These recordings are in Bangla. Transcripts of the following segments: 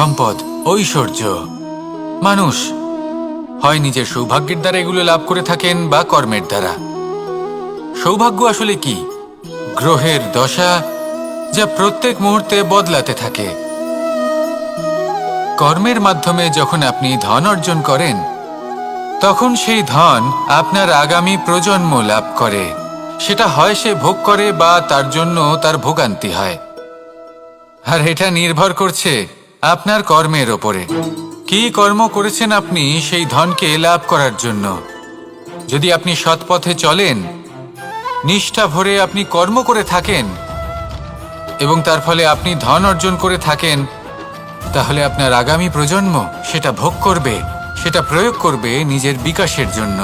সম্পদ, ঐশ্বর্য। মানুষ হয় নিজের সৌভাগ্যের দ্বারা এগুলো লাভ করে থাকেন বা কর্মের দ্বারা। সৌভাগ্য আসলে কি? গ্রহের দশা যা প্রত্যেক মুহূর্তে বদলাতে থাকে। কর্মের মাধ্যমে যখন আপনি ধন অর্জন করেন, তখন সেই ধন আপনার আগামী প্রজন্ম লাভ করে। সেটা হয় সে ভোগ করে বা তার জন্য তার ভোগান্তি হয়। আর এটা নির্ভর করছে আপনার কর্মের ওপরে। কি কর্ম করেছেন আপনি সেই ধনকে লাভ করার জন্য? যদি আপনি সৎ পথে চলেন, নিষ্ঠা ভরে আপনি কর্ম করে থাকেন এবং তার ফলে আপনি ধন অর্জন করে থাকেন, তাহলে আপনার আগামী প্রজন্ম সেটা ভোগ করবে, সেটা প্রয়োগ করবে নিজের বিকাশের জন্য।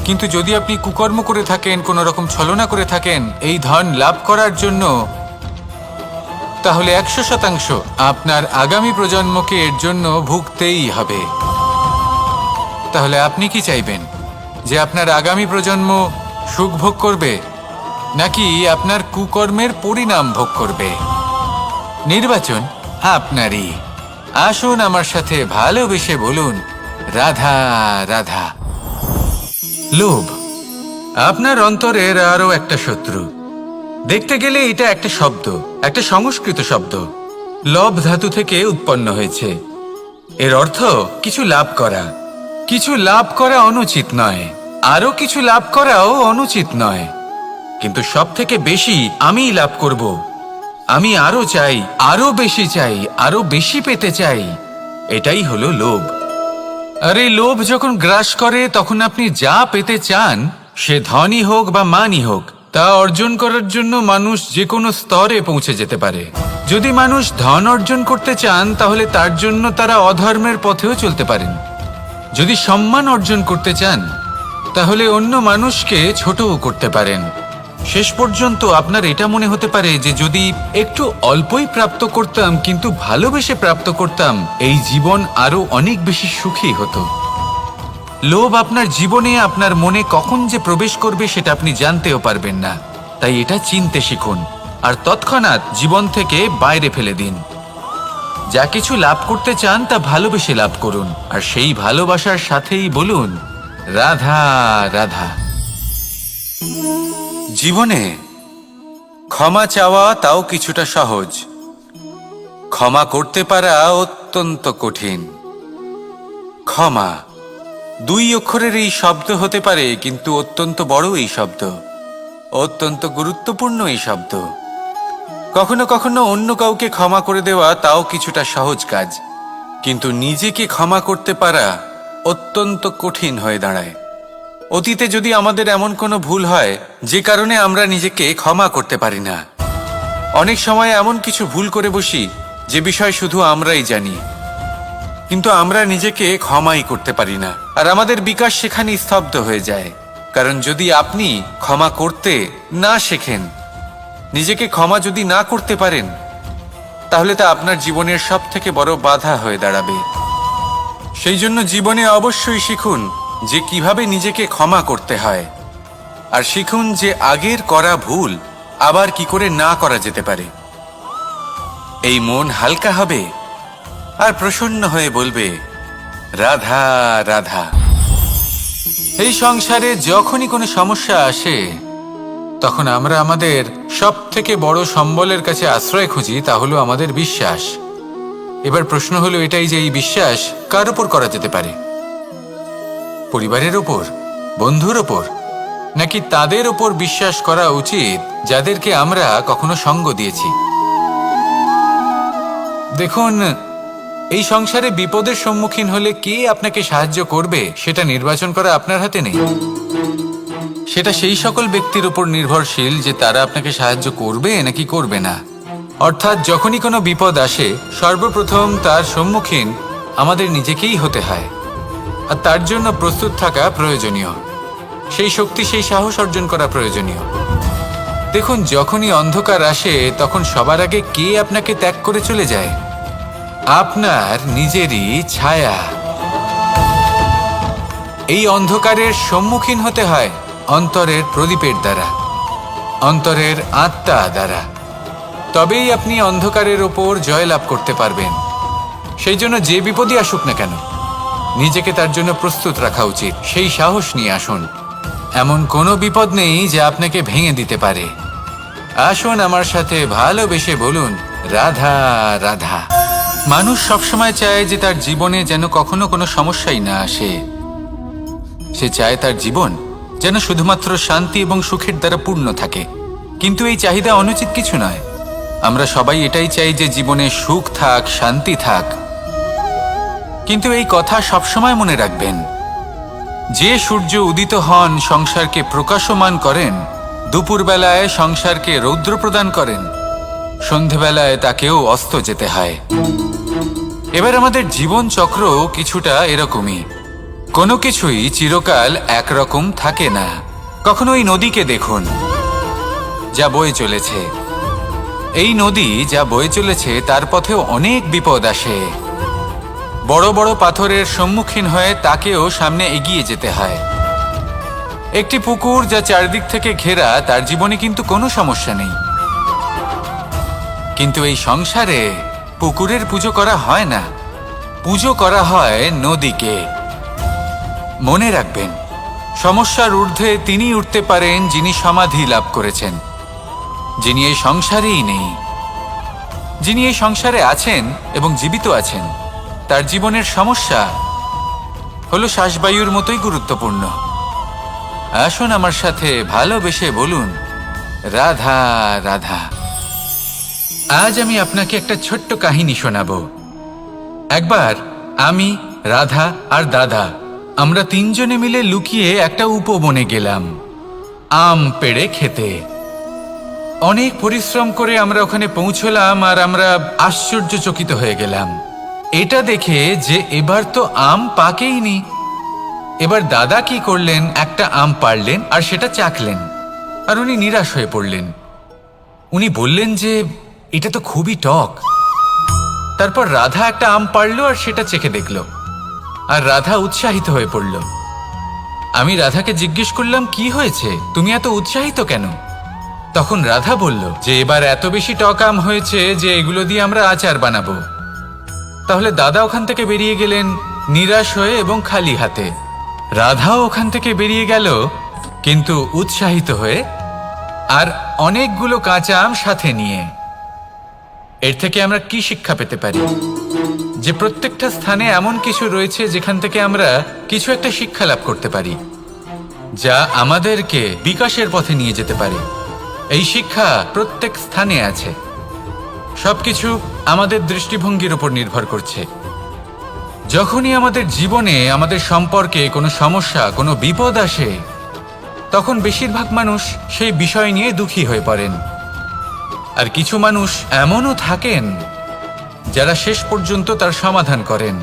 কিন্তু যদি আপনি কুকর্ম করে থাকেন, কোনো রকম ছলনা করে থাকেন এই ধন লাভ করার জন্য, তাহলে 100% আপনার আগামী প্রজন্মকে এর জন্য ভুগতেই হবে। তাহলে আপনি কি চাইবেন? যে আপনার আগামী প্রজন্ম সুখ ভোগ করবে, নাকি আপনার কুকর্মের পরিণাম ভোগ করবে? নির্বাচন আপনারই। আসুন আমার সাথে ভালোবেসে বলুন, রাধা রাধা। লোভ আপনার অন্তরের আরো একটা শত্রু। দেখতে গেলে এটা একটা শব্দ, একটা সংস্কৃত শব্দ। লব ধাতু থেকে উৎপন্ন হয়েছে। এর অর্থ কিছু লাভ করা। কিছু লাভ করা অনুচিত নয়, আরো কিছু লাভ করাও অনুচিত নয়, কিন্তু সব থেকে বেশি আমিই লাভ করব, আমি আরো চাই, আরো বেশি চাই, আরো বেশি পেতে চাই। এটাই হলো লোভ। আর এই লোভ যখন গ্রাস করে, তখন আপনি যা পেতে চান, সে ধনই হোক বা মানই হোক, তা অর্জন করার জন্য মানুষ যে কোনো স্তরে পৌঁছে যেতে পারে। যদি মানুষ ধন অর্জন করতে চান, তাহলে তার জন্য তারা অধর্মের পথেও চলতে পারেন। যদি সম্মান অর্জন করতে চান, তাহলে অন্য মানুষকে ছোটও করতে পারেন। শেষ পর্যন্ত আপনার এটা মনে হতে পারে যে যদি একটু অল্পই প্রাপ্ত করতাম, কিন্তু ভালোবেসে প্রাপ্ত করতাম, এই জীবন আরো অনেক বেশি সুখী হতো। লোভ আপনার জীবনে, আপনার মনে কখন যে প্রবেশ করবে সেটা আপনি জানতেও পারবেন না। তাই এটা চিনতে শিখুন আর তৎক্ষণাৎ জীবন থেকে বাইরে ফেলে দিন। যা কিছু লাভ করতে চান তা ভালোবেসে লাভ করুন, আর সেই ভালোবাসার সাথেই বলুন, রাধা রাধা। জীবনে ক্ষমা চাওয়া তাও কিছুটা সহজ, ক্ষমা করতে পারা অত্যন্ত কঠিন। ক্ষমা 2 অক্ষরের এই শব্দ হতে পারে, কিন্তু অত্যন্ত বড় এই শব্দ, অত্যন্ত গুরুত্বপূর্ণ এই শব্দ। কখনো কখনো অন্য কাউকে ক্ষমা করে দেওয়া তাও কিছুটা সহজ কাজ, কিন্তু নিজেকে ক্ষমা করতে পারা অত্যন্ত কঠিন হয়ে দাঁড়ায়। অতীতে যদি আমাদের এমন কোনো ভুল হয় যে কারণে আমরা নিজেকে ক্ষমা করতে পারি না, অনেক সময় এমন কিছু ভুল করে বসি যে বিষয় শুধু আমরাই জানি, কিন্তু আমরা নিজেকে ক্ষমাই করতে পারি না, আর আমাদের বিকাশ সেখানে স্তব্ধ হয়ে যায়। কারণ যদি আপনি ক্ষমা করতে না শেখেন, নিজেকে ক্ষমা যদি না করতে পারেন, তাহলে তা আপনার জীবনের সব থেকে বড় বাধা হয়ে দাঁড়াবে। সেই জন্য জীবনে অবশ্যই শিখুন যে কিভাবে নিজেকে ক্ষমা করতে হয়, আর শিখুন যে আগের করা ভুল আবার কি করে না করা যেতে পারে। এই মন হালকা হবে আর প্রসন্ন হয়ে বলবে, রাধা রাধা। এই সংসারে যখনই কোনো সমস্যা আসে, তখন আমরা আমাদের সব থেকে বড় সম্বলের কাছে আশ্রয় খুঁজি, তা হলো আমাদের বিশ্বাস। এবার প্রশ্ন হলো এটাই যে এই বিশ্বাস কার উপর করা যেতে পারে? পরিবারের ওপর, বন্ধুর ওপর, নাকি তাদের ওপর বিশ্বাস করা উচিত যাদেরকে আমরা কখনো সঙ্গ দিয়েছি? দেখুন, এই সংসারে বিপদের সম্মুখীন হলে কে আপনাকে সাহায্য করবে সেটা নির্বাচন করা আপনার হাতে নেই। সেটা সেই সকল ব্যক্তির উপর নির্ভরশীল যে তারা আপনাকে সাহায্য করবে নাকি করবে না। অর্থাৎ যখনই কোনো বিপদ আসে, সর্বপ্রথম তার সম্মুখীন আমাদের নিজেকেই হতে হয়, আর তার জন্য প্রস্তুত থাকা প্রয়োজনীয়। সেই শক্তি, সেই সাহস অর্জন করা প্রয়োজনীয়। দেখুন, যখনই অন্ধকার আসে, তখন সবার আগে কে আপনাকে ত্যাগ করে চলে যায়? আপনার নিজেরই ছায়া। এই অন্ধকারের সম্মুখীন হতে হয় অন্তরের প্রদীপের দ্বারা, অন্তরের আত্মা দ্বারা। তবেই আপনি অন্ধকারের ওপর জয়লাভ করতে পারবেন। সেই জন্য যে বিপদই আসুক না কেন নিজেকে তার জন্য প্রস্তুত রাখা উচিত। সেই সাহস নিয়ে আসুন। এমন কোনো বিপদ নেই যে আপনাকে ভেঙে দিতে পারে। আসুন আমার সাথে ভালোবেসে বলুন, রাধা রাধা। মানুষ সবসময় চায় যে তার জীবনে যেন কখনো কোনো সমস্যাই না আসে। সে চায় তার জীবন যেন শুধুমাত্র শান্তি এবং সুখের দ্বারা পূর্ণ থাকে। কিন্তু এই চাহিদা অনুচিত কিছু নয়। আমরা সবাই এটাই চাই যে জীবনে সুখ থাক, শান্তি থাক। কিন্তু এই কথা সবসময় মনে রাখবেন, যে সূর্য উদিত হন সংসারকে প্রকাশমান করেন, দুপুরবেলায় সংসারকে রৌদ্র প্রদান করেন, সন্ধেবেলায় তাকেও অস্ত যেতে হয়। এবার আমাদের জীবন চক্র কিছুটা এরকমই। কোনো কিছুই চিরকাল একরকম থাকে না। কখনো এই নদীকে দেখুন যা বয়ে চলেছে। এই নদী যা বয়ে চলেছে তার পথেও অনেক বিপদ আসে। বড় বড় পাথরের সম্মুখীন হয়ে তাকেও সামনে এগিয়ে যেতে হয়। একটি পুকুর যা চারদিক থেকে ঘেরা, তার জীবনে কিন্তু কোনো সমস্যা নেই। কিন্তু এই সংসারে পুকুরের পুজো করা হয় না, পুজো করা হয় নদীকে। মনে রাখবেন, সমস্যার ঊর্ধ্বে তিনি উঠতে পারেন যিনি সমাধি লাভ করেছেন, যিনি এই সংসারেই নেই। যিনি এই সংসারে আছেন এবং জীবিত আছেন, তার জীবনের সমস্যা হলো শ্বাসবায়ুর মতোই গুরুত্বপূর্ণ। আসুন আমার সাথে ভালোবেসে বলুন, রাধা রাধা। আজ আমি আপনাকে একটা ছোট্ট কাহিনী শোনাবো। একবার আমি, রাধা আর দাদা, আমরা তিনজনে মিলে লুকিয়ে একটা উপবনে গেলাম আম পেড়ে খেতে। অনেক পরিশ্রম করে আমরা ওখানে পৌঁছলাম আর আমরা আশ্চর্যচকিত হয়ে গেলাম এটা দেখে যে এবার তো আম পাকেইনি। এবার দাদা কি করলেন, একটা আম পাড়লেন আর সেটা চাখলেন, আর উনি নিরাশ হয়ে পড়লেন। উনি বললেন যে এটা তো খুবই টক। তারপর রাধা একটা আম পাড়লো আর সেটা চেখে দেখল, আর রাধা উৎসাহিত হয়ে পড়ল। আমি রাধাকে জিজ্ঞেস করলাম, কি হয়েছে, তুমি এত উৎসাহিত কেন? তখন রাধা বলল যে এবার এত বেশি টক আম হয়েছে যে এগুলো দিয়ে আমরা আচার বানাবো। তাহলে দাদা ওখান থেকে বেরিয়ে গেলেন নিরাশ হয়ে এবং খালি হাতে। রাধাও ওখান থেকে বেরিয়ে গেল কিন্তু উৎসাহিত হয়ে, আর অনেকগুলো কাঁচা আম সাথে নিয়ে। এর থেকে আমরা কি শিক্ষা পেতে পারি? যে প্রত্যেকটা স্থানে এমন কিছু রয়েছে যেখান থেকে আমরা কিছু একটা শিক্ষা লাভ করতে পারি, যা আমাদেরকে বিকাশের পথে নিয়ে যেতে পারে। এই শিক্ষা প্রত্যেক স্থানে আছে। সবকিছু আমাদের দৃষ্টিভঙ্গির উপর নির্ভর করছে। যখনই আমাদের জীবনে, আমাদের সম্পর্কে কোনো সমস্যা, কোনো বিপদ আসে, তখন বেশিরভাগ মানুষ সেই বিষয় নিয়ে দুঃখী হয়ে পড়েন। আর কিছু মানুষ এমনও থাকেন যারা শেষ পর্যন্ত তার সমাধান করেন,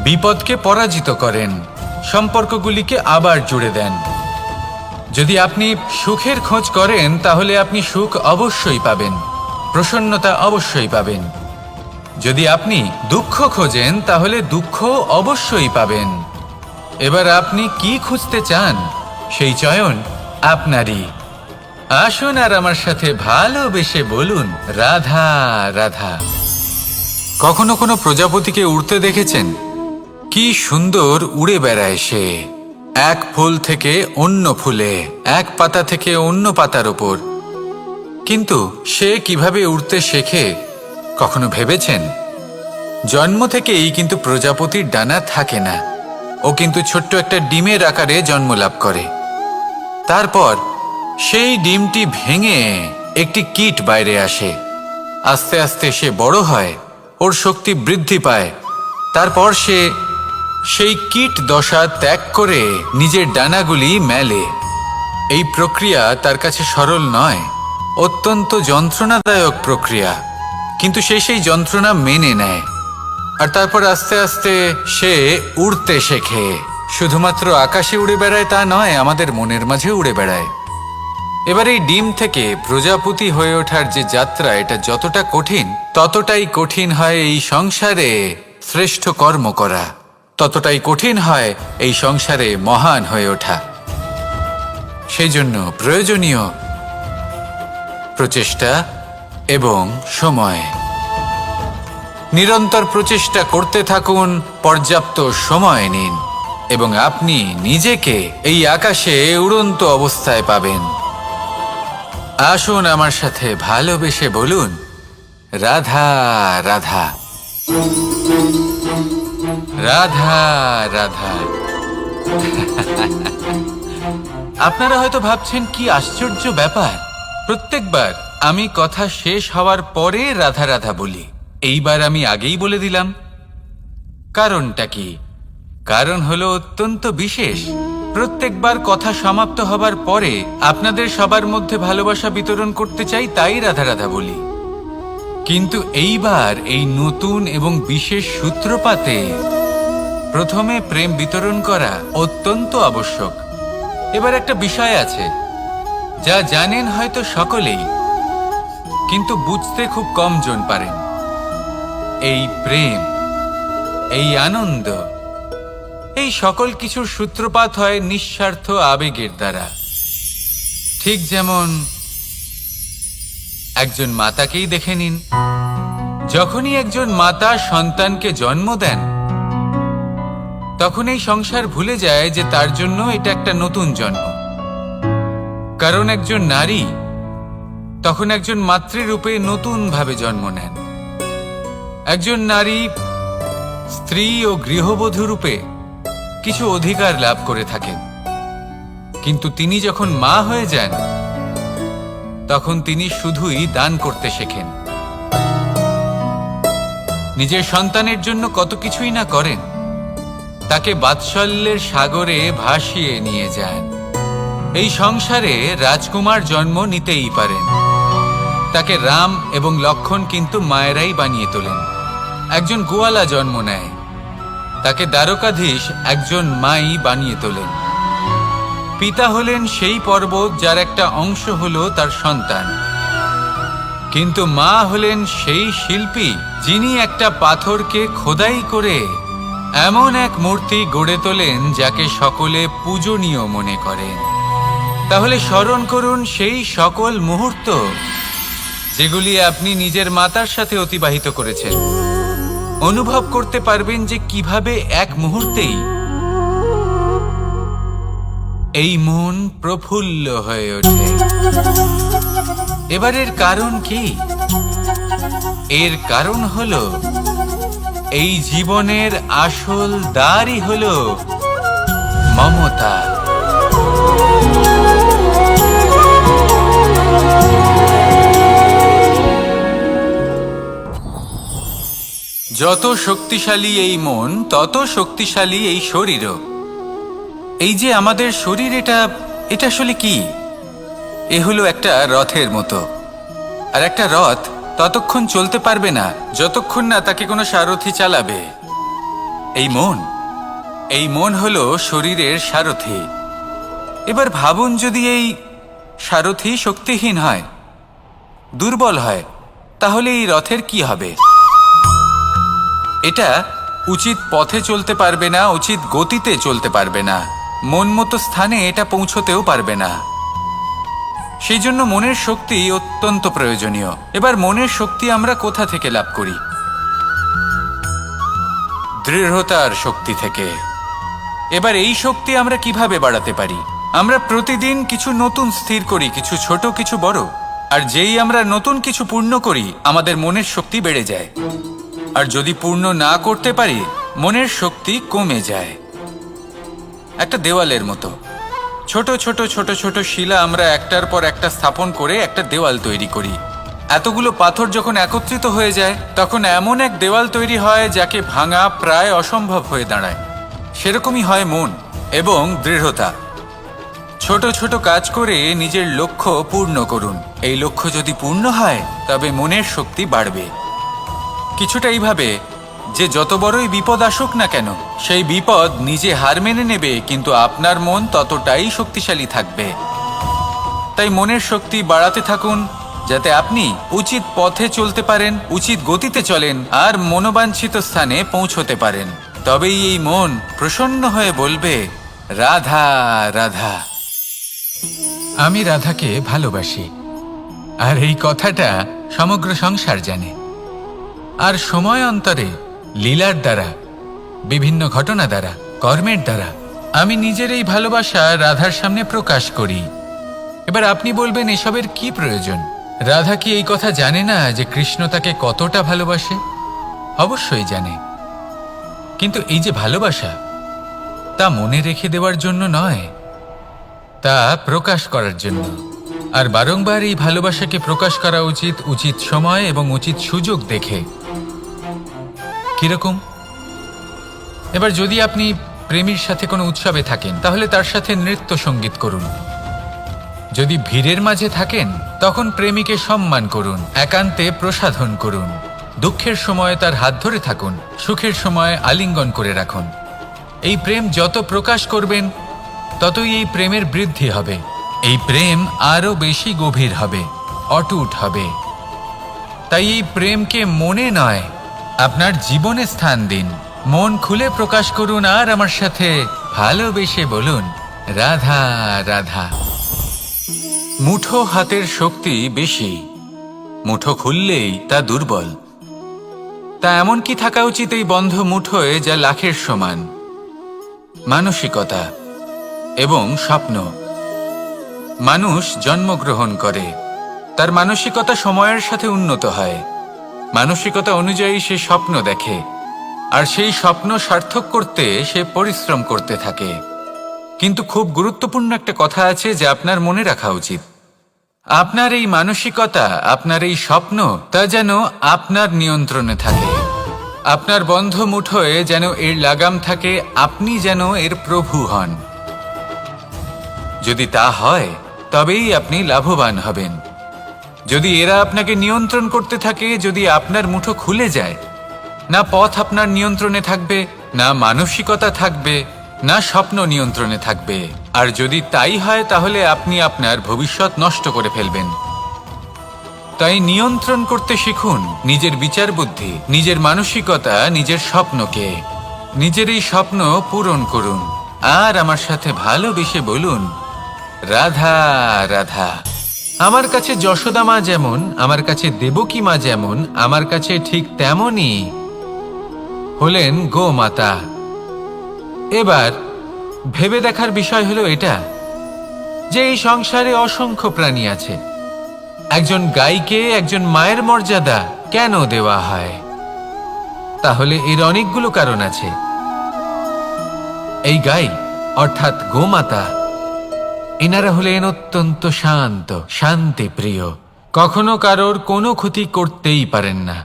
বিপদকে পরাজিত করেন, সম্পর্কগুলিকে আবার জুড়ে দেন। যদি আপনি সুখের খোঁজ করেন তাহলে আপনি সুখ অবশ্যই পাবেন, প্রসন্নতা অবশ্যই পাবেন। যদি আপনি দুঃখ খোঁজেন তাহলে দুঃখ অবশ্যই পাবেন। এবার আপনি কি খুঁজতে চান, সেই চয়ন আপনারই। আসুন আর আমার সাথে ভালোবেসে বলুন, রাধা রাধা। কখনো কোনো প্রজাপতিকে উড়তে দেখেছেন? কি সুন্দর উড়ে বেড়ায় সে, এক ফুল থেকে অন্য ফুলে, এক পাতা থেকে অন্য পাতার ওপর। কিন্তু সে কিভাবে উড়তে শেখে কখনো ভেবেছেন? জন্ম থেকেই কিন্তু প্রজাপতির ডানা থাকে না। ও কিন্তু ছোট্ট একটা ডিমের আকারে জন্ম লাভ করে। তারপর সেই ডিমটি ভেঙে একটি কীট বাইরে আসে। আস্তে আস্তে সে বড় হয়, ওর শক্তি বৃদ্ধি পায়। তারপর সে সেই কীট দশা ত্যাগ করে নিজের ডানাগুলি মেলে। এই প্রক্রিয়া তার কাছে সরল নয়, অত্যন্ত যন্ত্রণাদায়ক প্রক্রিয়া, কিন্তু সে সেই যন্ত্রণা মেনে নেয়। আর তারপর আস্তে আস্তে সে উড়তে শেখে। শুধুমাত্র আকাশে উড়ে বেড়ায় তা নয়, আমাদের মনের মাঝে উড়ে বেড়ায়। এবার এই ডিম থেকে প্রজাপতি হয়ে ওঠার যে যাত্রা, এটা যতটা কঠিন, ততটাই কঠিন হয় এই সংসারে শ্রেষ্ঠ কর্ম করা, ততটাই কঠিন হয় এই সংসারে মহান হয়ে ওঠা। সেই জন্য প্রয়োজনীয় প্রচেষ্টা এবং সময়। নিরন্তর প্রচেষ্টা করতে থাকুন, পর্যাপ্ত সময় নিন এবং আপনি নিজেকে এই আকাশে উড়ন্ত অবস্থায় পাবেন। আসুন আমার সাথে ভালোবেসে বলুন, রাধা রাধা, রাধা রাধা। আপনারা হয়তো ভাবছেন কি আশ্চর্য ব্যাপার, প্রত্যেকবার আমি কথা শেষ হওয়ার পরে রাধা রাধা বলি। এইবার আমি আগেই বলে দিলাম। কারণটা কি? কারণ হলো অত্যন্ত বিশেষ। প্রত্যেকবার কথা সমাপ্ত হবার পরে আপনাদের সবার মধ্যে ভালোবাসা বিতরণ করতে চাই, তাই রাধা রাধা বলি। কিন্তু এইবার এই নতুন এবং বিশেষ সূত্রপাতে প্রথমে প্রেম বিতরণ করা অত্যন্ত আবশ্যক। এবার একটা বিষয় আছে যা জানেন হয়তো সকলেই, কিন্তু বুঝতে খুব কম জন পারেন। এই প্রেম, এই আনন্দ, এই সকল কিছুর সূত্রপাত হয় নিঃস্বার্থ আবেগের দ্বারা। ঠিক যেমন একজন মাতাকেই দেখে নিন। যখনই একজন মাতা সন্তানকে জন্ম দেন, তখন এই সংসার ভুলে যায় যে তার জন্য এটা একটা নতুন জন্ম। কারণ একজন নারী তখন একজন মাতৃরূপে নতুনভাবে জন্ম নেন। একজন নারী স্ত্রী ও গৃহবধূ রূপে কিছু অধিকার লাভ করে থাকেন, কিন্তু তিনি যখন মা হয়ে যান তখন তিনি শুধুই দান করতে শেখেন। নিজের সন্তানের জন্য কত কিছুই না করেন, তাকে বাৎসল্যের সাগরে ভাসিয়ে নিয়ে যান। এই সংসারে রাজকুমার জন্ম নিতেই পারেন, তাকে রাম এবং লক্ষ্মণ কিন্তু মায়েরাই বানিয়ে তোলেন। একজন গোয়ালা জন্ম নেয়, তাকে দ্বারকাধীশ একজন মাই বানিয়ে তোলেন। পিতা হলেন সেই পর্বত যার একটা অংশ হলো তার সন্তান, কিন্তু মা হলেন সেই শিল্পী যিনি একটা পাথরকে খোদাই করে এমন এক মূর্তি গড়ে তোলেন যাকে সকলে পূজনীয় মনে করেন। তাহলে স্মরণ করুন সেই সকল মুহূর্ত যেগুলি আপনি নিজের মাতার সাথে অতিবাহিত করেছেন। অনুভব করতে পারবেন যে কিভাবে এক মুহূর্তেই এই মন প্রফুল্ল হয়ে ওঠে। এবারের কারণ কি? এর কারণ হলো এই জীবনের আসল দ্বারই হলো মমতা। যত শক্তিশালী এই মন, তত শক্তিশালী এই শরীরও। এই যে আমাদের শরীর, এটা আসলে কি? এ হলো একটা রথের মতো। আর একটা রথ ততক্ষণ চলতে পারবে না যতক্ষণ না তাকে কোনো সারথি চালাবে। এই মন হলো শরীরের সারথি। এবার ভাবুন, যদি এই সারথি শক্তিহীন হয়, দুর্বল হয়, তাহলে এই রথের কি হবে? এটা উচিত পথে চলতে পারবে না, উচিত গতিতে চলতে পারবে না, মন মতো স্থানে এটা পৌঁছতেও পারবে না। সেই জন্য মনের শক্তি অত্যন্ত প্রয়োজনীয়। এবার মনের শক্তি আমরা কোথা থেকে লাভ করি? দৃঢ়তার শক্তি থেকে। এবার এই শক্তি আমরা কিভাবে বাড়াতে পারি? আমরা প্রতিদিন কিছু নতুন স্থির করি, কিছু ছোট কিছু বড়। আর যেই আমরা নতুন কিছু পূর্ণ করি, আমাদের মনের শক্তি বেড়ে যায়। আর যদি পূর্ণ না করতে পারি, মনের শক্তি কমে যায়। একটা দেওয়ালের মতো ছোট ছোট ছোট ছোট শিলা আমরা একটার পর একটা স্থাপন করে একটা দেওয়াল তৈরি করি। এতগুলো পাথর যখন একত্রিত হয়ে যায়, তখন এমন এক দেওয়াল তৈরি হয় যাকে ভাঙা প্রায় অসম্ভব হয়ে দাঁড়ায়। সেরকমই হয় মন এবং দৃঢ়তা। ছোট ছোট কাজ করে নিজের লক্ষ্য পূর্ণ করুন। এই লক্ষ্য যদি পূর্ণ হয়, তবে মনের শক্তি বাড়বে। কিছুটা এইভাবে যে যত বড়ই বিপদ আসুক না কেন, সেই বিপদ নিজে হার মেনে নেবে, কিন্তু আপনার মন ততটাই শক্তিশালী থাকবে। তাই মনের শক্তি বাড়াতে থাকুন, যাতে আপনি উচিত পথে চলতে পারেন, উচিত গতিতে চলেন আর মনোবাঞ্ছিত স্থানে পৌঁছতে পারেন। তবেই এই মন প্রসন্ন হয়ে বলবে, রাধা রাধা। আমি রাধাকে ভালোবাসি, আর এই কথাটা সমগ্র সংসার জানে। আর সময় অন্তরে লীলার দ্বারা, বিভিন্ন ঘটনা দ্বারা, কর্মের দ্বারা আমি নিজের এই ভালোবাসা রাধার সামনে প্রকাশ করি। এবার আপনি বলবেন, এসবের কি প্রয়োজন? রাধা কি এই কথা জানে না যে কৃষ্ণ তাকে কতটা ভালোবাসে? অবশ্যই জানে, কিন্তু এই যে ভালোবাসা, তা মনে রেখে দেওয়ার জন্য নয়, তা প্রকাশ করার জন্য। আর বারংবার এই ভালোবাসাকে প্রকাশ করা উচিত, উচিত সময় এবং উচিত সুযোগ দেখে। কিরকম? এবার যদি আপনি প্রেমীর সাথে কোনো উৎসবে থাকেন, তাহলে তার সাথে নৃত্য সঙ্গীত করুন। যদি ভিড়ের মাঝে থাকেন, তখন প্রেমীকে সম্মান করুন, একান্তে প্রসাধন করুন। দুঃখের সময় তার হাত ধরে থাকুন, সুখের সময় আলিঙ্গন করে রাখুন। এই প্রেম যত প্রকাশ করবেন, ততই এই প্রেমের বৃদ্ধি হবে। এই প্রেম আরো বেশি গভীর হবে, অটুট হবে। তাই এই প্রেমকে মনে নয়, আপনার জীবনে স্থান দিন। মন খুলে প্রকাশ করুন আর আমার সাথে ভালোবেসে বলুন, রাধা রাধা। মুঠো হাতের শক্তি বেশি, মুঠো খুললেই তা দুর্বল। তা এমন কি থাকা উচিত এই বন্ধ মুঠোয় যা লাখের সমান? মানসিকতা এবং স্বপ্ন। মানুষ জন্মগ্রহণ করে, তার মানসিকতা সময়ের সাথে উন্নত হয়। মানসিকতা অনুযায়ী সে স্বপ্ন দেখে, আর সেই স্বপ্ন সার্থক করতে সে পরিশ্রম করতে থাকে। কিন্তু খুব গুরুত্বপূর্ণ একটা কথা আছে যা আপনার মনে রাখা উচিত। আপনার এই মানসিকতা, আপনার এই স্বপ্ন, তা যেন আপনার নিয়ন্ত্রণে থাকে। আপনার বন্ধ মুঠোয় যেন এর লাগাম থাকে, আপনি যেন এর প্রভু হন। যদি তা হয়, তবেই আপনি লাভবান হবেন। যদি এরা আপনাকে নিয়ন্ত্রণ করতে থাকে, যদি আপনার মুঠো খুলে যায়, না পথ আপনার নিয়ন্ত্রণে থাকবে, না মানসিকতা থাকবে, না স্বপ্ন নিয়ন্ত্রণে থাকবে। আর যদি তাই হয়, তাহলে আপনি আপনার ভবিষ্যৎ নষ্ট করে ফেলবেন। তাই নিয়ন্ত্রণ করতে শিখুন নিজের বিচার বুদ্ধি, নিজের মানসিকতা, নিজের স্বপ্নকে। নিজের এই স্বপ্ন পূরণ করুন আর আমার সাথে ভালোবেসে বলুন, রাধা রাধা। আমার কাছে যশোদা মা যেমন, আমার কাছে দেবকী মা যেমন, আমার কাছে ঠিক তেমনই হলেন গোমাতা। এবার ভেবে দেখার বিষয় হলো এটা যে এই সংসারে অসংখ্য প্রাণী আছে। একজন গাইকে একজন মায়ের মর্যাদা কেন দেওয়া হয়? তাহলে এর অনেকগুলো কারণ আছে। এই গাই অর্থাৎ গোমাতা, এনারা হলেন অত্যন্ত শান্ত, শান্তিপ্রিয়, কখনো কারোর কোনো ক্ষতি করতেই পারেন না।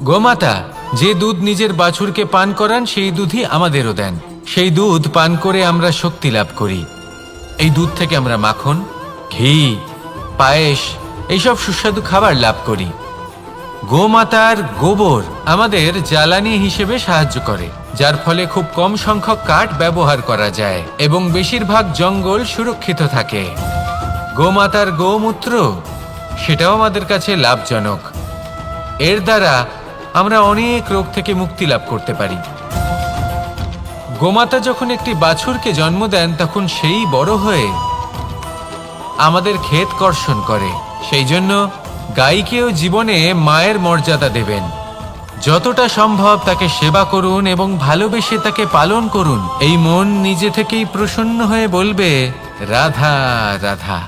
গোমাতা যে দুধ নিজের বাছুরকে পান করান, সেই দুধই আমাদেরও দেন। সেই দুধ পান করে আমরা শক্তি লাভ করি। এই দুধ থেকে আমরা মাখন, ঘি, পায়েস, এইসব সুস্বাদু খাবার লাভ করি। গোমাতার গোবর আমাদের জ্বালানি হিসেবে সাহায্য করে, যার ফলে খুব কম সংখ্যক কাঠ ব্যবহার করা যায় এবং বেশিরভাগ জঙ্গল সুরক্ষিত থাকে। গোমাতার গোমূত্র, সেটাও আমাদের কাছে লাভজনক। এর দ্বারা আমরা অনেক রোগ থেকে মুক্তি লাভ করতে পারি। গোমাতা যখন একটি বাছুরকে জন্ম দেন, তখন সেই বড় হয়ে আমাদের ক্ষেত কর্ষণ করে। সেই জন্য গাইকেও জীবনে মায়ের মর্যাদা দেবেন। যতটা সম্ভব তাকে সেবা করুন এবং ভালোবেসে তাকে পালন করুন। এই মন নিজে থেকেই প্রসন্ন হয়ে বলবে, রাধা রাধা।